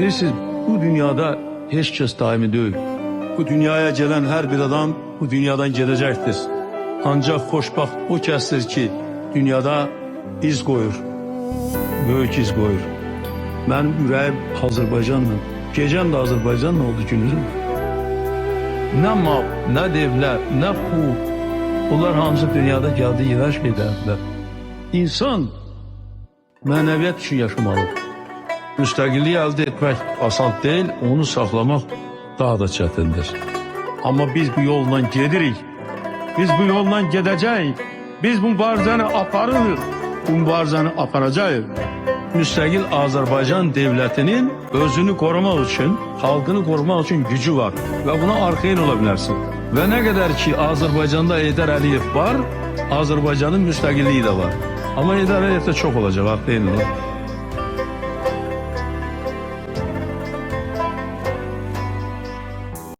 Bilirsiniz, bu dünyada hiç kes daimi değil. Bu dünyaya gelen her bir adam bu dünyadan gidecektir. Ancak xoşbaxt o kəsdir ki, dünyada iz qoyur, böyük iz qoyur. Mənim ürəyim Azərbaycanla, gecəm də Azərbaycanla oldu gündüzüm. Nə mal, nə devlər, nə pul, bunlar hamısı dünyada gəldi, yığaş edərdilər. İnsan mənəviyyat üçün yaşamalı. Müstəqilliyi əldə etmək asan deyil, onu saxlamaq daha da çətindir. Amma biz bu yolla gedirik, biz bu yolla gedəcəyik, biz bu mübarizəni aparırıq, bu mübarizəni aparacağıq. Müstəqil Azərbaycan devlətinin özünü qorumaq üçün, xalqını qorumaq üçün gücü var və buna arxayın ola bilərsin. Və nə qədər ki Azərbaycanda Heydər Əliyev var, Azərbaycanın müstəqilliyi də var. Amma Heydər Əliyev də çox olacaq, arxayın olun.